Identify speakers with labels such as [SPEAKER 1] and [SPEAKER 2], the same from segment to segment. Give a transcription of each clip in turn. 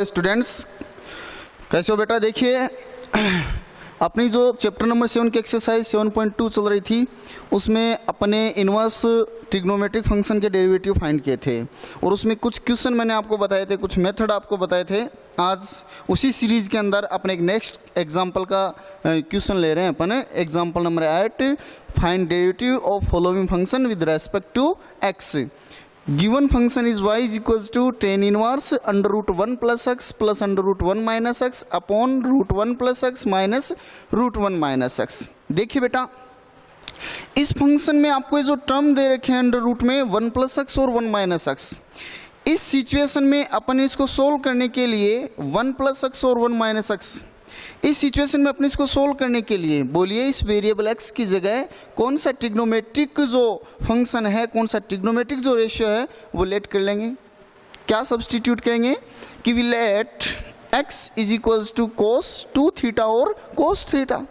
[SPEAKER 1] Students कैसे हो बेटा। देखिए अपनी जो चैप्टर नंबर 7 की एक्सरसाइज 7.2 चल रही थी उसमें अपने इनवर्स ट्रिग्नोमेट्रिक फंक्शन के डेरिवेटिव फाइंड किए थे और उसमें कुछ क्वेश्चन मैंने आपको बताए थे, कुछ मेथड आपको बताए थे। आज उसी सीरीज के अंदर अपने एक नेक्स्ट एग्जांपल का क्वेश्चन ले रहे हैं अपन। Example number 8, find derivative of following function with respect to x. Given function is y is equals to tan inverse under root 1 plus x plus under root 1 minus x upon root 1 plus x minus root 1 minus x। देखिए बेटा इस function में आपको ये जो term दे रखे हैं under root में 1 प्लस एक्स और 1 माइनस एक्स, इस सिचुएशन में अपन इसको सोल्व करने के लिए 1 प्लस एक्स और 1 माइनस एक्स, इस सिचुएशन में अपने इसको सोल्व करने के लिए बोलिए इस वेरिएबल x की जगह कौन सा ट्रिग्नोमेट्रिक जो फंक्शन है, कौन सा ट्रिग्नोमेट्रिक जो रेशियो है वो लेट कर लेंगे। क्या सब्स्टिट्यूट करेंगे कि we let x is equals to cos 2 theta और कोस थीटा,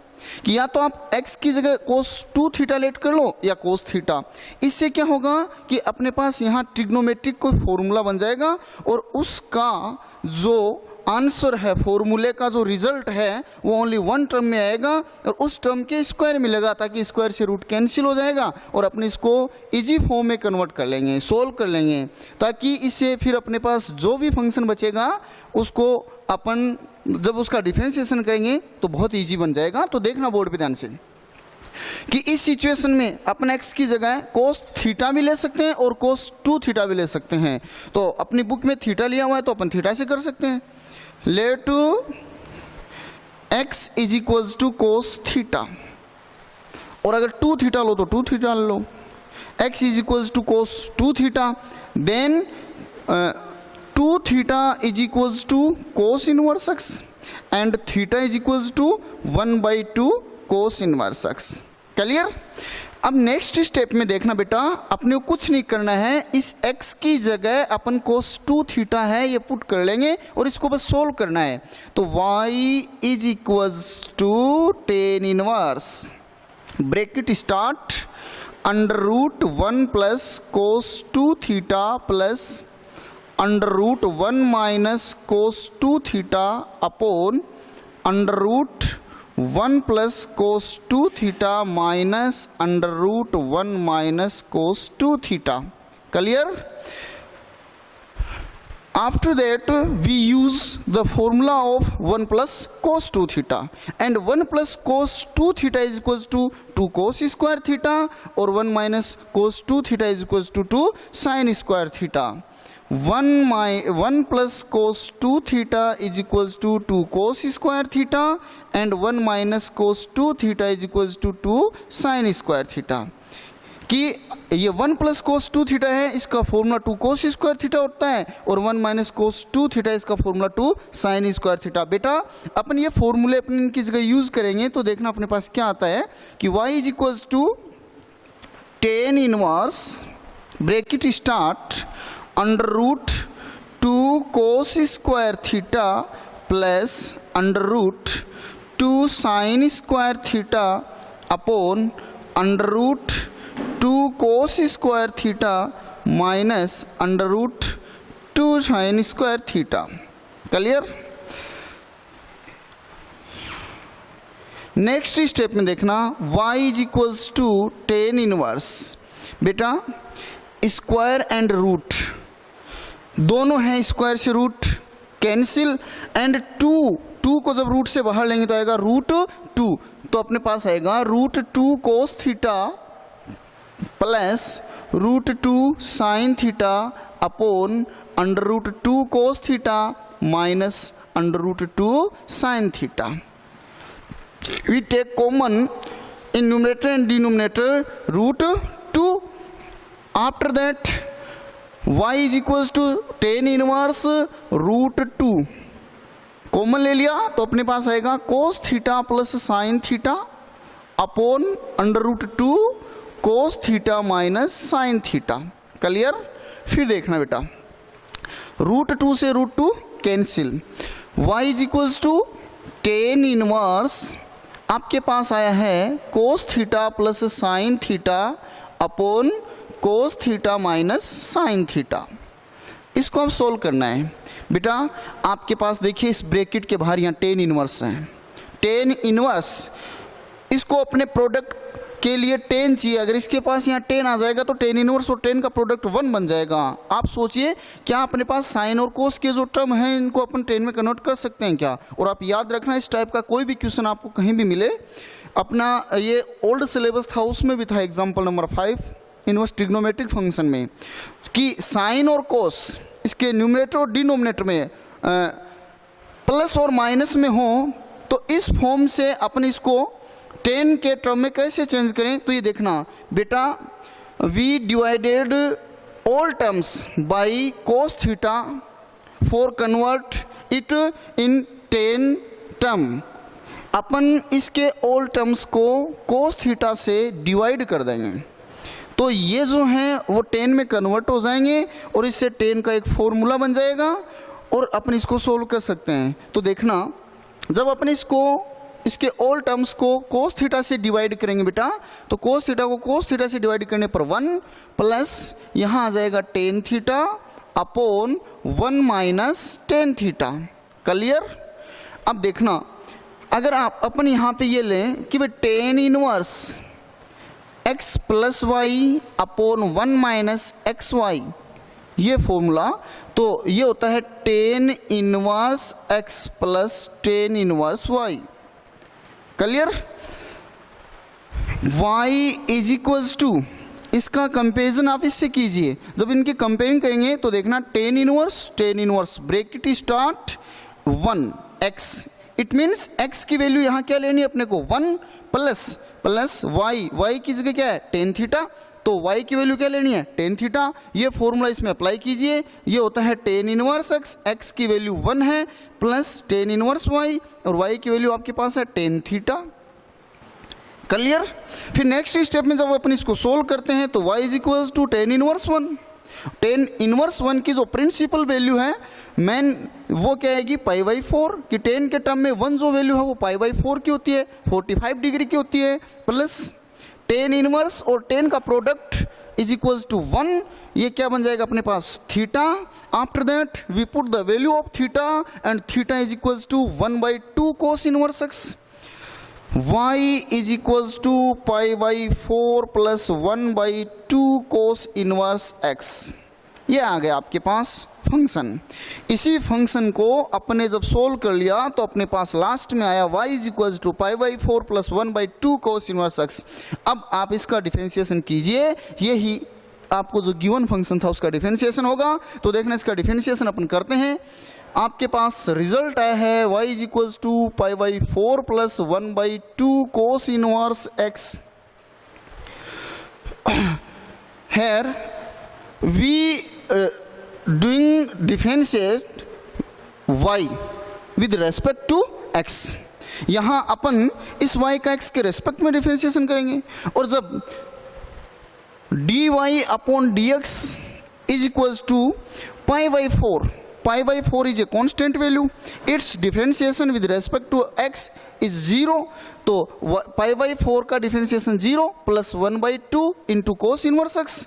[SPEAKER 1] कि या तो आप x की जगह कोस 2 थीटा लेट कर लो या कोस थीटा। इससे क्या होगा कि अपने पास यहाँ ट्रिग्नोमेट्रिक कोई फॉर्मूला बन जाएगा और उसका जो आंसर है, फॉर्मूले का जो रिजल्ट है वो ओनली वन टर्म में आएगा और उस टर्म के स्क्वायर मिलेगा, ताकि स्क्वायर से रूट कैंसिल हो जाएगा और अपने इसको इजी फॉर्म में कन्वर्ट कर लेंगे, सोल्व कर लेंगे, ताकि इससे फिर अपने पास जो भी फंक्शन बचेगा उसको अपन जब उसका डिफरेंशिएशन करेंगे तो बहुत इजी बन जाएगा। तो देखना बोर्ड पे ध्यान से कि इस सिचुएशन में अपन x की जगह कोस थीटा भी ले सकते हैं और कोस 2 थीटा भी ले सकते हैं। तो अपनी बुक में थीटा लिया हुआ है तो अपन थीटा से कर सकते हैं। Let x is equals to cos theta, और अगर 2 थीटा लो तो 2 थीटा लो। x is equals to cos 2 theta, then 2 theta is equals to cos inverse x and theta is equals to 1/2 cos inverse x। Clear. अब next step में देखना बेटा, अपने को कुछ नहीं करना है, इस x की जगह अपन कोस 2 थीटा है ये पुट कर लेंगे और इसको बस सोल्व करना है। तो y is equals to tan inverse bracket start under root 1 plus cos 2 theta plus under root 1 minus cos 2 theta upon under root 1 plus cos 2 theta minus under root 1 minus cos 2 theta. Clear. After that we use the formula of 1 plus cos 2 theta and 1 plus cos 2 theta is equals to 2 cos square theta और 1 minus cos 2 theta is equals to 2 sine square theta. 1 plus cos 2 theta is equals to 2 cos square theta and 1 minus cos 2 theta is equals to 2 sine square theta. कि ये 1 plus cos 2 theta है, इसका formula 2 cos square theta होता है और 1 minus cos 2 theta इसका formula 2 sine square theta. बेटा अपन ये फॉर्मूले अपन इनकी जगह यूज करेंगे तो देखना अपने पास क्या आता है कि y is equals to tan inverse bracket start under root 2 cos square theta plus under root 2 sine square theta upon under root 2 cos square theta minus under root 2 sine square theta. Clear. Next step में देखना y is equals to tan inverse. बेटा square and root दोनों हैं, square से root cancel and 2 को जब root से बाहर लेंगे तो आएगा रूट 2, तो अपने पास आएगा root 2 cos theta plus root 2 sine theta upon under root 2 cos theta minus under root 2 sine theta. We take common in numerator and denominator root 2। After that y is equals to tan inverse root 2 common ले लिया तो अपने पास आएगा cos theta plus sine theta upon under root 2 cos theta minus sine theta. Clear. फिर देखना बेटा root 2 से root 2 cancel, y is equals to tan inverse आपके पास आया है cos theta plus sine theta upon cos theta minus sine theta. इसको अब सोल्व करना है। बेटा आपके पास देखिए इस ब्रैकेट के बाहर यहाँ टेन इनवर्स है, टेन इनवर्स, इसको अपने प्रोडक्ट के लिए 10 चाहिए। अगर इसके पास यहाँ 10 आ जाएगा तो टेन इनवर्स और 10 का प्रोडक्ट 1 बन जाएगा। आप सोचिए क्या अपने पास साइन और कोस के जो टर्म हैं इनको अपन 10 में कन्वर्ट कर सकते हैं क्या? और आप याद रखना इस टाइप का कोई भी क्वेश्चन आपको कहीं भी मिले, अपना ये ओल्ड सिलेबस था उसमें भी था example number 5 inverse trigonometric function में, कि साइन और कोस इसके न्यूमरेटर और डिनोमिनेटर में प्लस और माइनस में हो, तो इस फॉर्म से अपन इसको 10 के टर्म में कैसे चेंज करें? तो ये देखना बेटा, we divided all terms by cos theta for convert it in 10 term. अपन इसके ऑल टर्म्स को कोस थीटा से डिवाइड कर देंगे, तो ये जो हैं वो 10 में कन्वर्ट हो जाएंगे और इससे 10 का एक फॉर्मूला बन जाएगा और अपन इसको सोल्व कर सकते हैं। तो देखना जब अपन इसके ऑल टर्म्स को कोस थीटा से डिवाइड करेंगे बेटा, तो कोस थीटा को कोस थीटा से डिवाइड करने पर 1 प्लस यहाँ आ जाएगा tan theta upon 1 minus ten theta. Clear? अब देखना अगर आप अपन यहाँ पे ये लें कि भाई tan inverse x plus y upon 1 minus x y, ये फॉर्मूला, तो ये होता है tan inverse x plus tan inverse y। Clear? y is equals to, इसका कंपेरिजन आप इससे कीजिए, जब इनकी कंपेयरिंग करेंगे तो देखना tan inverse bracket start 1x, it means x की वैल्यू यहाँ क्या लेनी है अपने को 1 प्लस y की जगह क्या है टेन थीटा, तो y की वैल्यू क्या लेनी है टेन थीटा। ये फॉर्मूला इसमें अप्लाई कीजिए, ये होता है टेन इनवर्स x की वैल्यू 1 है प्लस टेन इनवर्स y, और y की वैल्यू आपके पास है टेन थीटा। क्लियर? फिर नेक्स्ट स्टेप में जब अपन इसको सोल्व करते हैं तो y is equals to tan inverse 1। Tan inverse 1 की जो प्रिंसिपल वैल्यू है मेन वो क्या आएगी पाई बाई 4, कि 10 के टर्म में 1 जो वैल्यू है वो पाई बाई 4 की होती है, 45 डिग्री की होती है, प्लस टेन इनवर्स और 10 का प्रोडक्ट इज इक्वल्स टू 1, ये क्या बन जाएगा अपने पास theta. After that we put the value of theta and theta is equals to 1/2 cos inverse x। y is equals to pi by 4 plus 1/2 cos inverse x। ये आ गया आपके पास function. इसी फंक्शन को अपने जब सोल्व कर लिया तो अपने पास लास्ट में आया y is equals to pi by 4 plus 1/2 cos inverse x। अब आप इसका डिफरेंशिएशन कीजिए, यही आपको जो गिवन फंक्शन था उसका डिफरेंशिएशन होगा। तो देखना इसका डिफरेंशिएशन अपन करते हैं। आपके पास रिजल्ट आया है y is equals to pi by 4 plus 1/2 cos inverse x। here we doing differentiate y with respect to x। यहाँ अपन इस y का x के रेस्पेक्ट में डिफरेंशिएशन करेंगे, और जब dy upon dx is equals to pi by 4 is a constant value, its differentiation with respect to x is 0, तो पाई by 4 का differentiation 0 plus 1/2 into cos inverse x।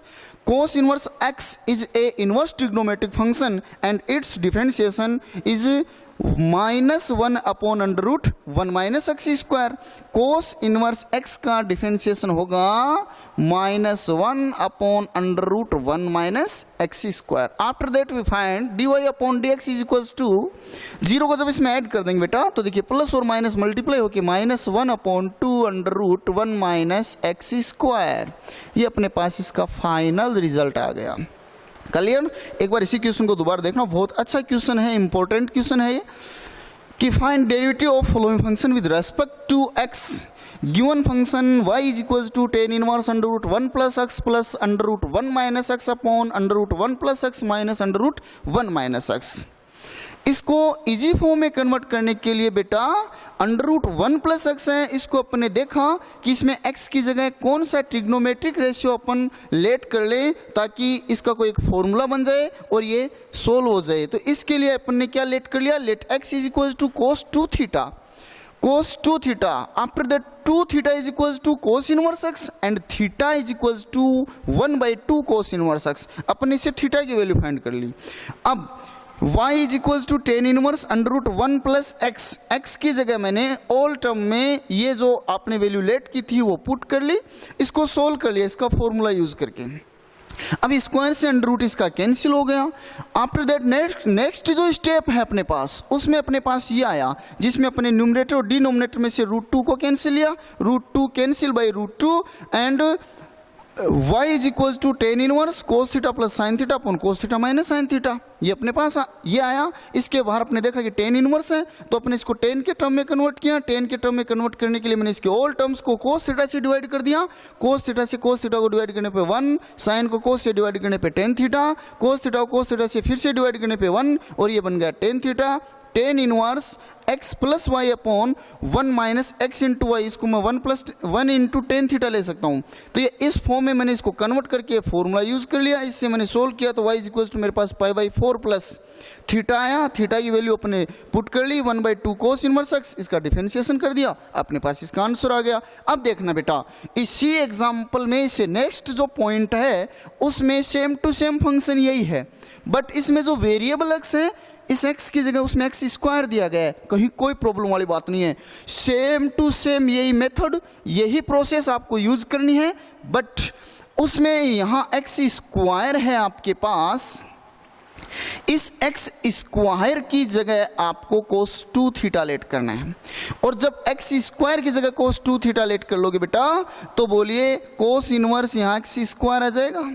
[SPEAKER 1] Cos inverse x is a inverse trigonometric function and its differentiation is -1 upon under root 1 minus x square. Cos inverse x का differentiation होगा -1 upon under root 1 minus x square. After that we find dy upon dx is equals to 0 को जब इसमें add कर देंगे बेटा तो देखिए प्लस और माइनस मल्टीप्लाई होकर -1 upon 2 under root 1 minus x square. ये अपने पास इसका फाइनल रिजल्ट आ गया। क्लियर? एक बार इसी क्वेश्चन को दोबारा देखना, बहुत अच्छा क्वेश्चन है, इंपॉर्टेंट क्वेश्चन है ये, कि find derivative of following function with respect to x। Given function y is equals to tan inverse under root 1 plus x plus under root 1 minus x upon under root 1 plus x minus under root 1 minus x। इसको easy form में convert करने के लिए बेटा under root 1 plus x है, इसको अपने देखा कि इसमें x की जगह कौन सा ट्रिग्नोमेट्रिक रेशियो अपन लेट कर ले ताकि इसका कोई एक फॉर्मूला बन जाए और ये सोल्व हो जाए। तो इसके लिए अपन ने क्या लेट कर लिया, let x is equal to cos 2 theta. cos 2 theta. After that 2 theta is equals to cos inverse x and theta is equals to 1 by 2 cos inverse x. अपन इससे थीटा की वैल्यू फाइंड कर ली. अब y is equals to tan inverse under root 1 plus x. X की जगह मैंने all term में ये जो आपने वैल्यू लेट की थी वो पुट कर ली, इसको सोल्व कर लिया इसका फॉर्मूला यूज करके. अब स्क्वायर से अंडर रूट इसका कैंसिल हो गया. आफ्टर दैट नेक्स्ट जो स्टेप है अपने पास, उसमें अपने पास ये आया जिसमें अपने न्यूमरेटर और डिनोमिनेटर में से रूट 2 को कैंसिल लिया, root 2 cancel by root 2 and y is equal to tan inverse cos theta plus sine theta upon cos theta minus sine theta. ये अपने पास ये आया. इसके बाहर अपने देखा कि टेन इनवर्स है तो अपने इसको टेन के टर्म में कन्वर्ट किया. टेन के टर्म में कन्वर्ट करने के लिए मैंने इसके ऑल टर्म्स को कोस थीटा से डिवाइड कर दिया. कोस थीटा से कोस थीटा को डिवाइड करने पे 1, साइन को कोस से डिवाइड करने पे टेन थीटा, कोस थीटा को कोस थीटा से फिर से डिवाइड करने पे 1 और ये बन गया tan theta. Tan inverse x plus y upon 1 minus x into y. इसको मैं 1 इंटू टेन थीटा ले सकता हूँ. तो ये इस फॉर्म में मैंने इसको कन्वर्ट करके फॉर्मूला यूज कर लिया. इससे मैंने सोल्व किया तो y इज इक्वल टू मेरे पास पाई बाई 4 प्लस थीटा आया. थीटा की वैल्यू अपने पुट कर ली 1 बाई 2 कोस इनवर्स x. इसका डिफरेंशिएशन कर दिया, अपने पास इसका आंसर आ गया. अब देखना बेटा, इसी एग्जाम्पल में से नेक्स्ट जो पॉइंट है उसमें सेम टू सेम फंक्शन यही है, बट इसमें जो वेरिएबल x है इस x की जगह उसमें x स्क्वायर दिया गया है. कहीं कोई प्रॉब्लम वाली बात नहीं है. सेम टू सेम यही मेथड, यही प्रोसेस आपको यूज करनी है, बट उसमें यहाँ x स्क्वायर है आपके पास. इस x स्क्वायर की जगह आपको cos 2 थीटा लेट करना है. और जब x स्क्वायर की जगह cos 2 थीटा लेट कर लोगे बेटा तो बोलिए cos इनवर्स यहाँ x स्क्वायर आ जाएगा.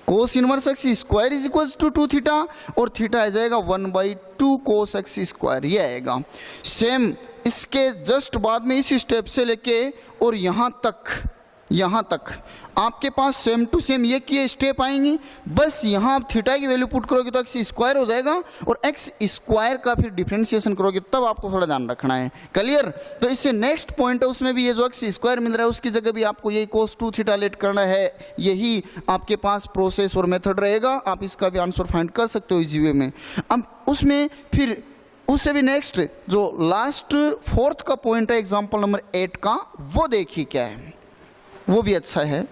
[SPEAKER 1] Cos inverse x square is equal to 2 theta और थीटा आ जाएगा 1 बाई 2 कोस एक्स स्क्वायर. ये आएगा. सेम इसके जस्ट बाद में इस स्टेप से लेके और यहाँ तक आपके पास सेम टू सेम ये किए स्टेप आएंगी. बस यहाँ आप थीटा की वैल्यू पुट करोगे तो एक्स स्क्वायर हो जाएगा और एक्स स्क्वायर का फिर डिफरेंशिएशन करोगे तब आपको थोड़ा ध्यान रखना है. क्लियर? तो इससे नेक्स्ट पॉइंट है उसमें भी ये जो एक्स स्क्वायर मिल रहा है उसकी जगह भी आपको यही कोस 2 थीटा लेट करना है. यही आपके पास प्रोसेस और मेथड रहेगा. आप इसका भी आंसर फाइंड कर सकते हो इजी वे में. अब उसमें फिर उससे भी नेक्स्ट जो लास्ट फोर्थ का पॉइंट है एग्जाम्पल नंबर 8 का, वो देखिए क्या है, वो भी अच्छा है.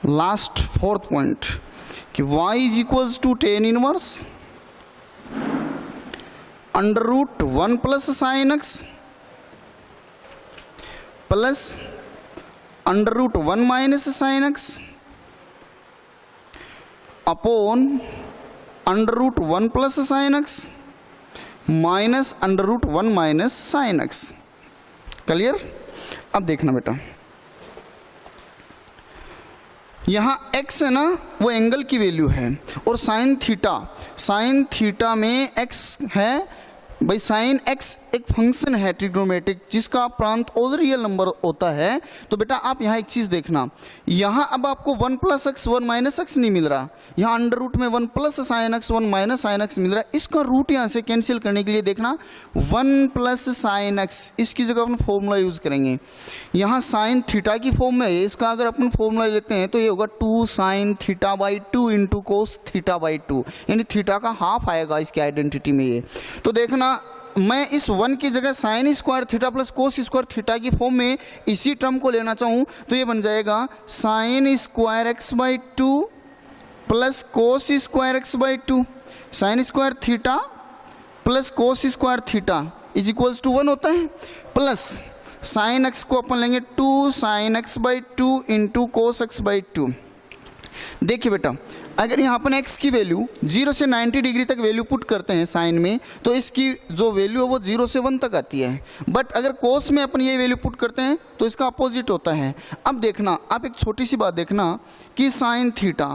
[SPEAKER 1] लास्ट फोर्थ पॉइंट कि y is equals to tan inverse under root 1 plus sine x plus under root 1 minus sine x upon under root 1 plus sine x minus under root 1 minus sine x. Clear? अब देखना बेटा, यहाँ x है ना वो angle की value है और साइन थीटा में x है भाई. साइन x एक फंक्शन है ट्रिग्नोमेट्रिक जिसका प्रांत ऑल रियल नंबर होता है. तो बेटा आप यहाँ एक चीज़ देखना, यहाँ अब आपको 1 प्लस एक्स 1 माइनस एक्स नहीं मिल रहा, यहाँ अंडर रूट में 1 plus sine x 1 minus sine x मिल रहा है. इसका रूट यहाँ से कैंसिल करने के लिए देखना 1 प्लस साइन एक्स, इसकी जगह अपन फॉर्मूला यूज़ करेंगे. यहाँ साइन थीटा की फॉर्म में है, इसका अगर अपन फॉर्मूला लेते हैं तो ये होगा 2 sine theta by 2 into cos theta by 2, यानी थीटा का हाफ आएगा इसकी आइडेंटिटी में. ये तो देखना मैं इस 1 की जगह sign square theta plus cos square theta की फॉर्म में इसी टर्म को लेना चाहूँ तो ये बन जाएगा sine square x by 2 plus cos square x by 2. Sine square theta plus cos square theta is equals to 1 होता है, प्लस साइन एक्स को अपन लेंगे 2 sign x by 2 into cos x by 2. देखिए बेटा, अगर यहाँ अपन x की वैल्यू 0 से 90 डिग्री तक वैल्यू पुट करते हैं साइन में तो इसकी जो वैल्यू है वो 0 से 1 तक आती है. बट अगर कोस में अपन ये वैल्यू पुट करते हैं तो इसका अपोजिट होता है. अब देखना, आप एक छोटी सी बात देखना कि sine theta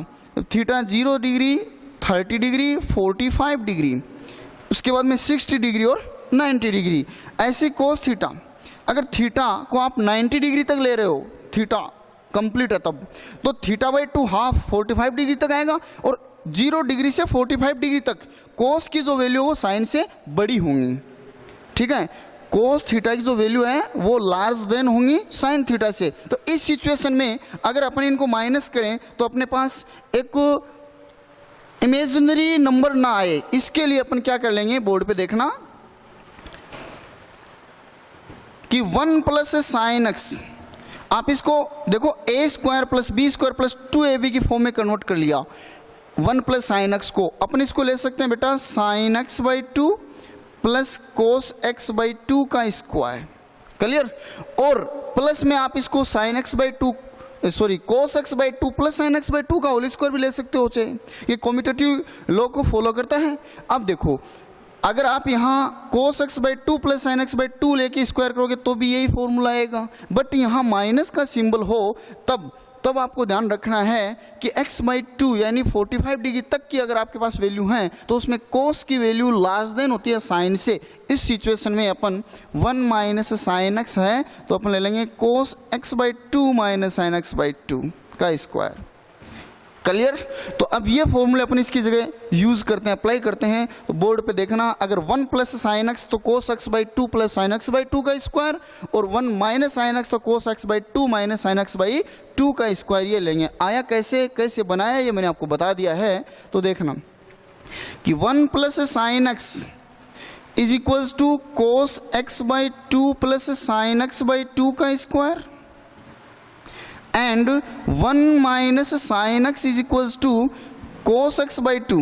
[SPEAKER 1] 0 degree 30 degree 45 degree, उसके बाद में 60 डिग्री और 90 डिग्री. ऐसे कोस थीटा, अगर थीटा को आप 90 डिग्री तक ले रहे हो, थीटा कंप्लीट है तब, तो थीटा बाई 2 हाफ 45 डिग्री तक आएगा और 0 डिग्री से 45 डिग्री तक कोस की जो वैल्यू वो साइन से बड़ी होंगी, ठीक है। कोस थीटा की जो वैल्यू है वो लार्ज देन होंगी साइन थीटा से। तो इस सिचुएशन में अगर अपन इनको माइनस करें तो अपने पास एक इमेजिनरी नंबर ना आए, इसके लिए अपन क्या कर लेंगे, बोर्ड पे देखना कि 1 प्लस साइन एक्स, आप इसको देखो A square plus B square plus 2ab की फॉर्म में कन्वर्ट कर लिया। 1 प्लस साइन एक्स को अपन इसको ले सकते हैं बेटा sign x by 2 plus cos x by 2 का स्क्वायर, क्लियर। और प्लस में आप इसको sign x by 2 cos x by 2 plus sine x by 2 का होल स्क्वायर भी ले सकते हो, चाहे ये कॉम्यूटेटिव लॉ को फॉलो करता है। अब देखो अगर आप यहाँ कोस x by 2 plus sine x by 2 लेके स्क्वायर करोगे तो भी यही फॉर्मूला आएगा, बट यहाँ माइनस का सिंबल हो तब आपको ध्यान रखना है कि x बाई 2 यानी 45 डिग्री तक की अगर आपके पास वैल्यू है तो उसमें कोस की वैल्यू लार्ज देन होती है साइन से। इस सिचुएशन में अपन 1 माइनस साइन एक्स है तो अपन ले लेंगे कोस x बाई 2 माइनस साइन एक्स बाई 2 का स्क्वायर, क्लियर। तो अब ये फॉर्मूले अपन इसकी जगह यूज करते हैं, अप्लाई करते हैं। तो बोर्ड पे देखना अगर 1 प्लस साइन एक्स तो कोस x by 2 plus sine x by 2 का स्क्वायर, और 1 माइनस साइन एक्स तो कोस x by 2 minus sine x by 2 का स्क्वायर ये लेंगे। आया कैसे बनाया ये मैंने आपको बता दिया है। तो देखना कि 1 plus sine x is equals to cos x by 2 plus sine x by 2 का square, and 1 minus sin x is equals to cos x by 2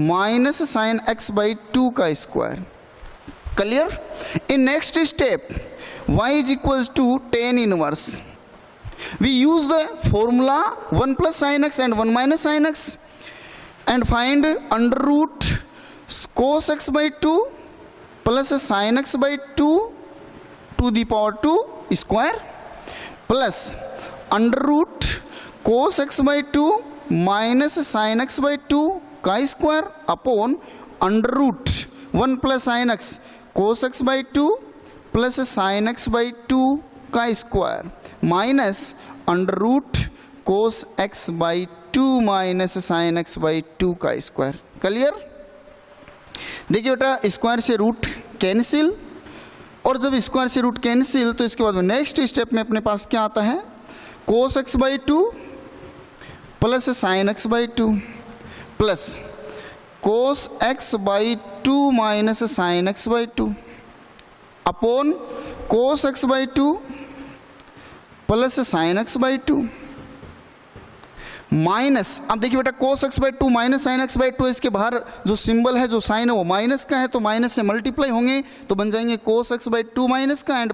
[SPEAKER 1] minus sin x by 2 का square, clear. In next step y is equals to tan inverse, we use the formula 1 plus sin x and 1 minus sin x and find under root cos x by 2 plus sin x by 2 to the power 2 square plus under root cos x by 2 minus sine x by 2 का square upon under root 1 plus sine x cos x by 2 plus sine x by 2 का square minus under root cos x by 2 minus sine x by 2 का square, clear. देखिए बेटा square से root cancel, और जब square से root cancel तो इसके बाद में नेक्स्ट स्टेप में अपने पास क्या आता है, कोस x by 2 plus sine x by 2 plus cos x by 2 minus sine x by 2 upon cos x by 2 plus sine x by 2 minus, अब देखिए बेटा कोस x by 2 minus sine x by 2, इसके बाहर जो सिंबल है जो साइन है वो माइनस का है तो माइनस से मल्टीप्लाई होंगे तो बन जाएंगे कोस एक्स बाई 2 माइनस का एंड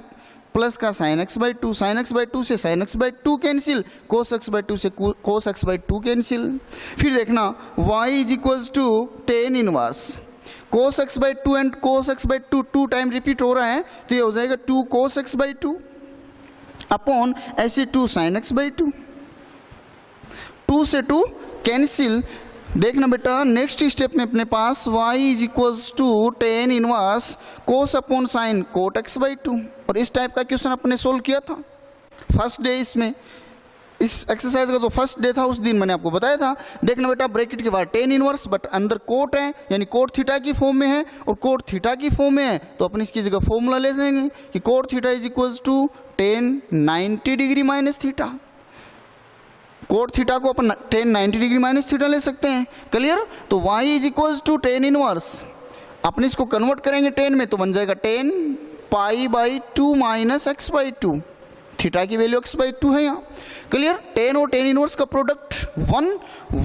[SPEAKER 1] प्लस का sign x by 2, sign x by 2 से sign x by 2 cancel, cos x by 2 से कोस एक्स बाई 2 कैंसिल। फिर देखना y is equals to tan inverse cos x by 2 and cos x by 2 time repeat हो रहा है तो ये हो जाएगा 2 कोस एक्स बाई 2 अपॉन ऐसे 2 साइन एक्स बाई 2, 2 से 2 कैंसिल। देखना बेटा नेक्स्ट स्टेप में अपने पास y is equals to tan inverse cos upon sine cot x by 2, और इस टाइप का क्वेश्चन अपने सोल्व किया था फर्स्ट डे। इसमें इस एक्सरसाइज का जो फर्स्ट डे था उस दिन मैंने आपको बताया था। देखना बेटा ब्रैकेट के बाद टेन इनवर्स बट अंदर कोट है यानी कोट थीटा की फॉर्म में है और कोट थीटा की फॉर्म में है तो अपन इसकी जगह फॉर्मूला ले लेंगे कि cot theta is equals to tan 90 degree minus theta. Cot theta को अपन टेन 90 डिग्री माइनस थीटा ले सकते हैं, क्लियर। तो y is equals to tan inverse, अपन इसको कन्वर्ट करेंगे टेन में तो बन जाएगा 10 pi by 2 minus x by 2, theta की वैल्यू एक्स बाई 2 है यहाँ, क्लियर। 10 और 10 इनवर्स का product 1,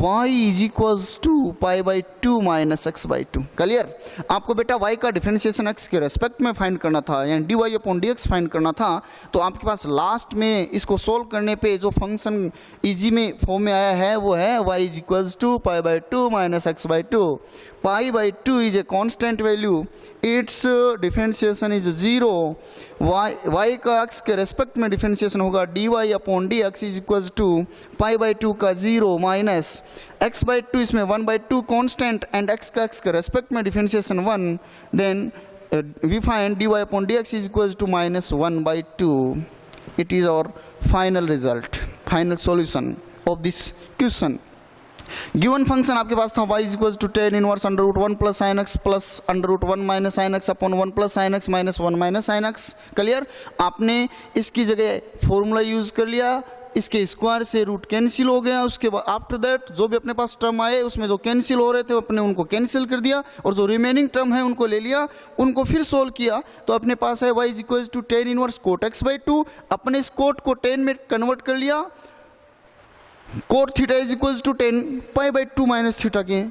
[SPEAKER 1] y is equals to pi by 2 minus x by 2, clear. आपको बेटा y का डिफरेंशिएशन x के रेस्पेक्ट में फाइंड करना था यानी dy अपॉन dx फाइंड करना था। तो आपके पास लास्ट में इसको सोल्व करने पे जो फंक्शन इजी में फॉर्म में आया है वो है y is equals to pi by 2 minus x by 2। Pi by 2 is a constant value, its differentiation is 0। y का x के रेस्पेक्ट में डिफरेंशिएशन होगा dy upon dx is equals to pi by 2 का 0 माइनस x बाई 2, इसमें 1 by 2 constant and x का x के respect में differentiation 1, then we find dy upon dx is equals to minus 1 by 2। It is our final result, final solution. Of this question. Given function आपके पास था y equal to tan inverse under root 1 plus sine x plus under root 1 minus sine x upon 1 plus sine x minus 1 minus sine x. Clear? आपने इसकी जगह formula use कर लिया, इसके square से रूट कैंसिल हो गया, उसके बाद आफ्टर दैट जो भी अपने पास टर्म आए उसमें जो कैंसिल हो रहे थे अपने उनको कैंसिल कर दिया और जो रिमेनिंग टर्म है उनको ले लिया, उनको फिर सोल्व किया तो अपने पास है y equal to tan inverse cot x by 2। अपने इस कोट को टेन में कन्वर्ट कर लिया, cot theta is equal to tan pi by 2 minus theta के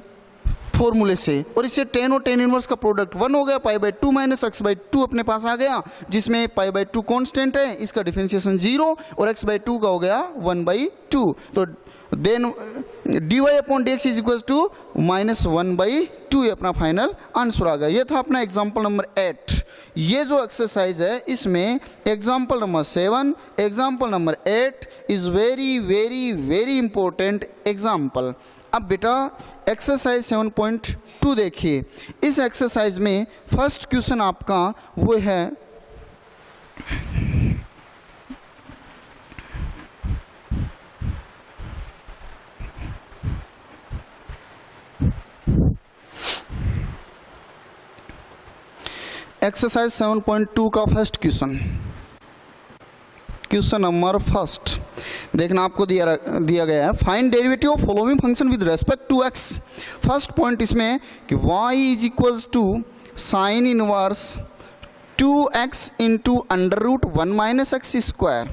[SPEAKER 1] फॉर्मूले से, और इससे टेन और टेन इनवर्स का प्रोडक्ट 1 हो गया, पाई बाई 2 माइनस एक्स बाई 2 अपने पास आ गया, जिसमें पाई बाई 2 कॉन्स्टेंट है, इसका डिफरेंशिएशन 0 और एक्स बाई 2 का हो गया 1 बाई 2। तो then d y upon d x is equal to minus 1 by 2, ये अपना फाइनल आंसर आ गया। ये था अपना एग्जाम्पल नंबर 8। ये जो एक्सरसाइज है इसमें example number 7, example number 8 is very very very important example. अब बेटा एक्सरसाइज 7.2 देखिए। इस एक्सरसाइज में फर्स्ट क्वेश्चन आपका वो है एक्सरसाइज 7.2 का first question, question number first देखना आपको दिया गया है। Find derivative of following function with respect to x. First point इसमें कि y is equals to sine inverse 2x into under root 1 minus x square,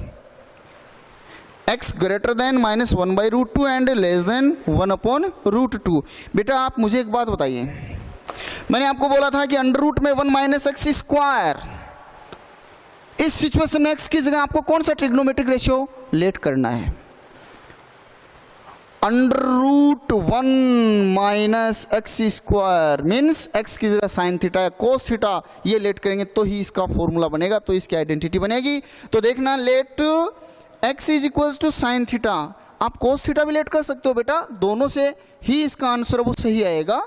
[SPEAKER 1] x greater than minus 1 by root 2 and less than 1 upon root 2। बेटा आप मुझे एक बात बताइए, मैंने आपको बोला था कि अंडर रूट में 1 माइनस एक्स स्क्वायर, इस सिचुएशन में x की जगह आपको कौन सा ट्रिग्नोमेट्रिक रेशियो लेट करना है? Under root 1 minus x square means x की जगह साइन थीटा या कोस थीटा, ये लेट करेंगे तो ही इसका फॉर्मूला बनेगा, तो इसकी आइडेंटिटी बनेगी। तो देखना let x is equal to sine theta, आप कोस थीटा भी लेट कर सकते हो बेटा, दोनों से ही इसका आंसर वो सही आएगा।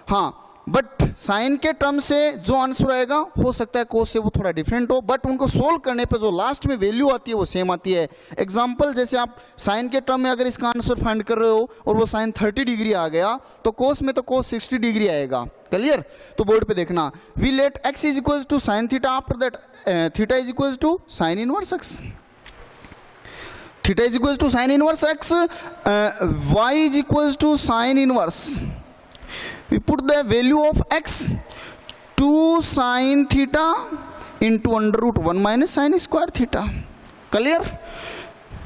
[SPEAKER 1] हाँ, बट साइन के टर्म से जो आंसर आएगा हो सकता है कोस से वो थोड़ा डिफरेंट हो, बट उनको सोल्व करने पे जो लास्ट में वैल्यू आती है वो सेम आती है। एग्जांपल जैसे आप साइन के टर्म में अगर इसका आंसर फाइंड कर रहे हो और वो साइन 30 डिग्री आ गया तो कोस में तो कोस 60 डिग्री आएगा। क्लियर? तो बोर्ड पे देखना we let x is equal to sine theta, after that theta is equal to sine inverse x, theta is equal to sine inverse x, y is equal to sine inverse, we put the value of x 2 sin theta into under root 1 minus sin square theta. Clear?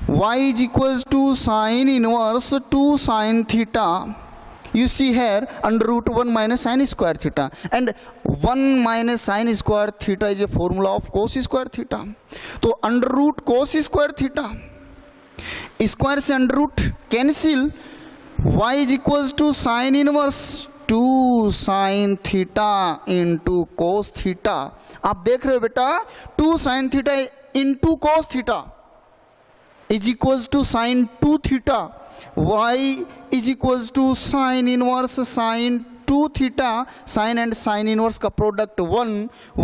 [SPEAKER 1] Y is equals to sin inverse 2 sin theta, you see here under root 1 minus sin square theta, and 1 minus sin square theta is a formula of cos square theta. तो under root cos square theta square से under root cancel, y is equals to sin inverse 2 sin theta into cos theta. आप देख रहे हो बेटा 2 sin theta into cos theta is equals to sine 2 theta, y is equals to sine inverse sine 2 theta, sine and sine inverse का product 1,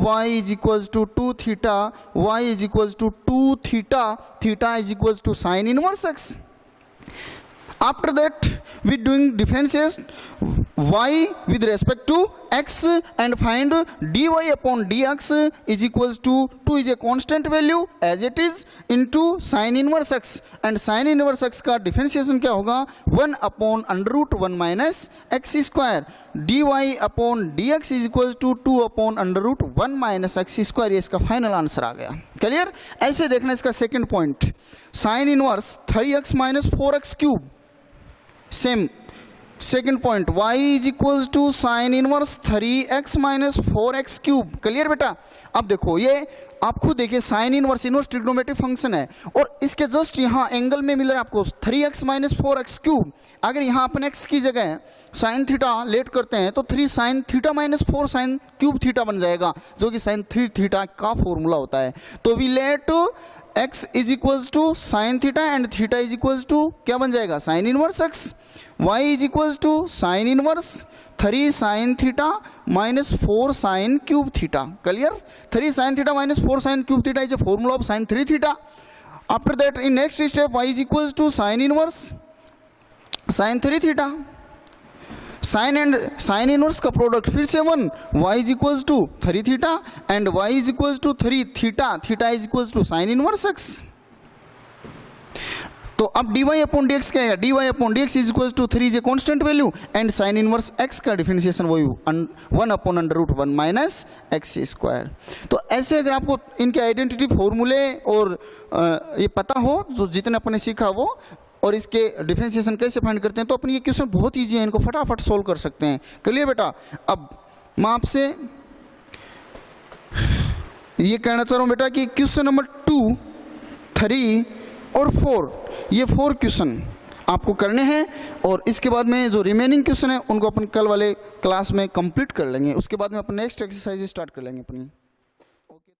[SPEAKER 1] y is equals to 2 theta, y is equals to 2 theta, theta is equals to sine inverse x। After that we doing differences y with respect to x and find dy upon dx is equals to 2 is a constant value as it is into sin inverse x, and sin inverse x का differentiation क्या होगा 1 upon under root 1 minus x square, dy upon dx is equals to 2 upon under root 1 minus x square, ये इसका final answer आ गया। Clear? ऐसे देखना इसका second point, sine inverse 3x minus 4x cube, same second point y is equals to sine inverse 3x minus 4x cube. Clear बेटा? अब देखो ये आप खुद देखिए साइन इनवर्स ट्रिग्नोमेट्रिक फंक्शन है और इसके जस्ट यहाँ एंगल में मिल रहा है आपको 3x माइनस 4x क्यूब। अगर यहाँ अपन x की जगह साइन थीटा लेट करते हैं तो 3 sine theta minus 4 sine cube theta बन जाएगा, जो कि साइन 3 थीटा का फॉर्मूला होता है। तो we let x is equals to sine theta and theta is equals to क्या बन जाएगा sine inverse x, y is equals to sine inverse 3 sine theta minus 4 sine cube theta. Clear? 3 sine theta minus 4 sine cube theta is a formula of sine 3 theta. After that in next step y is equals to sine inverse sine 3 theta, sine and sine inverse का product फिर से 1, y is equals to 3 theta and y is equals to 3 थीटा, theta is equals to sine inverse x। तो अब dy upon dx क्या है, dy upon dx is equals to 3 is a constant value and sine inverse x का differentiation वही 1 upon under root 1 minus x square. तो ऐसे अगर आपको इनके आइडेंटिटी फॉर्मूले और ये पता हो, जो जितने अपने सीखा वो, और इसके डिफरेंशिएशन कैसे फाइंड करते हैं, तो अपनी ये क्वेश्चन बहुत ईजी है, इनको फटाफट सोल्व कर सकते हैं। क्लियर बेटा? अब मैं आपसे ये कहना चाह रहा हूँ बेटा कि क्वेश्चन नंबर 2, 3 और 4, ये 4 क्वेश्चन आपको करने हैं और इसके बाद में जो रिमेनिंग क्वेश्चन है उनको अपन कल वाले क्लास में कंप्लीट कर लेंगे। उसके बाद में अपन नेक्स्ट एक्सरसाइज स्टार्ट कर लेंगे अपनी।